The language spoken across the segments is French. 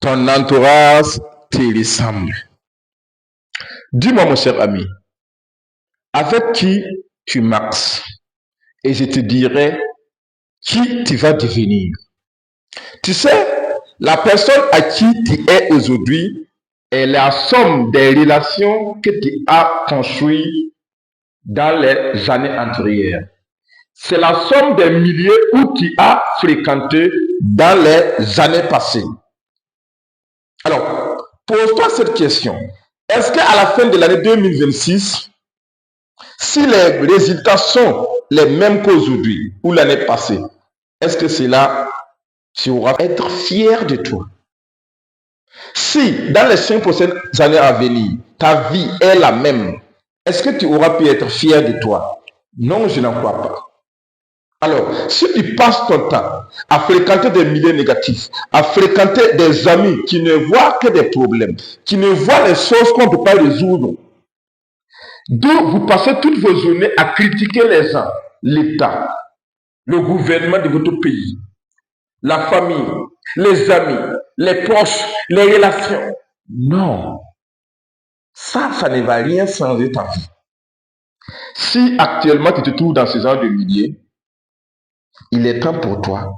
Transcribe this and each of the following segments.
ton entourage te ressemble. Dis-moi, mon cher ami, avec qui tu marches et je te dirai qui tu vas devenir. Tu sais, la personne à qui tu es aujourd'hui est la somme des relations que tu as construites dans les années antérieures. C'est la somme des milieux où tu as fréquenté dans les années passées. Alors, pose-toi cette question. Est-ce qu'à la fin de l'année 2026, si les résultats sont les mêmes qu'aujourd'hui ou l'année passée, est-ce que c'est là tu auras être fier de toi? Si dans les 5 prochaines années à venir, ta vie est la même, est-ce que tu auras pu être fier de toi? Non, je n'en crois pas. Alors, si tu passes ton temps à fréquenter des milieux négatifs, à fréquenter des amis qui ne voient que des problèmes, qui ne voient les choses qu'on ne peut pas résoudre, d'où vous passez toutes vos journées à critiquer les gens, l'État, le gouvernement de votre pays, la famille, les amis, les proches, les relations. Non, ça ne va rien changer ta vie. Si actuellement tu te trouves dans ce genre de milieu, il est temps pour toi,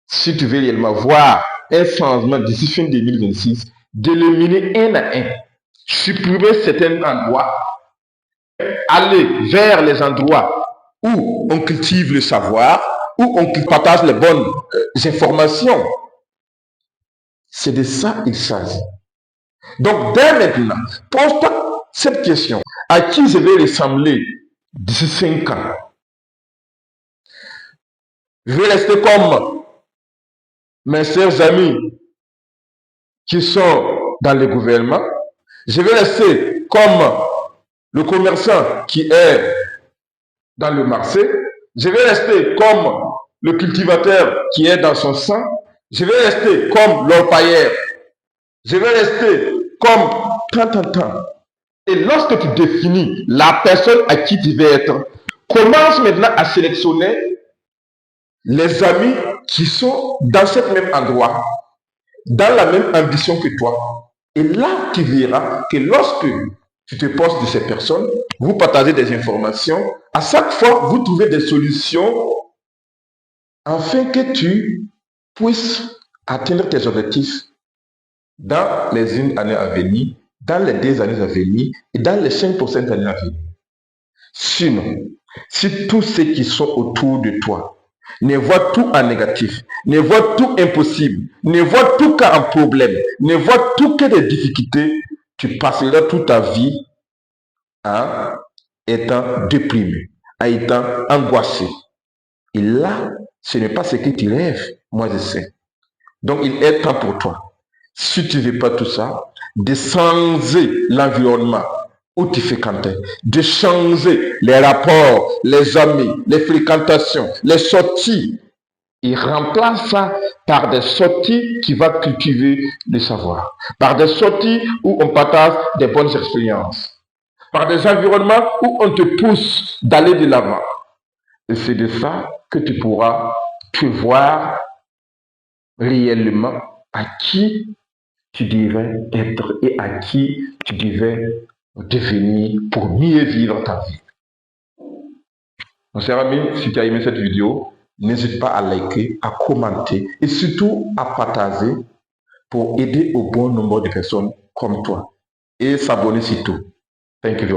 si tu veux réellement voir un changement d'ici fin 2026, d'éliminer un à un, supprimer certains endroits, aller vers les endroits où on cultive le savoir, où on partage les bonnes informations. C'est de ça il s'agit. Donc, dès maintenant, pose-toi cette question. À qui je vais ressembler d'ici 5 ans? Je vais rester comme mes chers amis qui sont dans le gouvernement. Je vais rester comme le commerçant qui est dans le marché. Je vais rester comme le cultivateur qui est dans son sang. Je vais rester comme l'orpailleur. Je vais rester comme tant. Et lorsque tu définis la personne à qui tu veux être, commence maintenant à sélectionner les amis qui sont dans ce même endroit, dans la même ambition que toi. Et là, tu verras que lorsque tu te postes de ces personnes, vous partagez des informations, à chaque fois, vous trouvez des solutions afin que tu puisses atteindre tes objectifs dans les 1 année à venir, dans les 2 années à venir et dans les 5 prochaines années à venir. Sinon, si tous ceux qui sont autour de toi ne voient tout en négatif, ne voient tout impossible, ne voient tout qu'un problème, ne voient tout que des difficultés, tu passeras toute ta vie en étant déprimé, en étant angoissé. Et là, ce n'est pas ce que tu rêves, moi je sais. Donc il est temps pour toi, si tu ne veux pas tout ça, de changer l'environnement où tu fréquentes, de changer les rapports, les amis, les fréquentations, les sorties, et remplace ça par des sorties qui vont cultiver le savoir, par des sorties où on partage des bonnes expériences, par des environnements où on te pousse d'aller de l'avant. Et c'est de ça que tu pourras te voir réellement à qui tu devais être et à qui tu devais devenir pour mieux vivre ta vie. Mon cher ami, si tu as aimé cette vidéo, n'hésite pas à liker, à commenter et surtout à partager pour aider au bon nombre de personnes comme toi. Et s'abonner surtout. Thank you.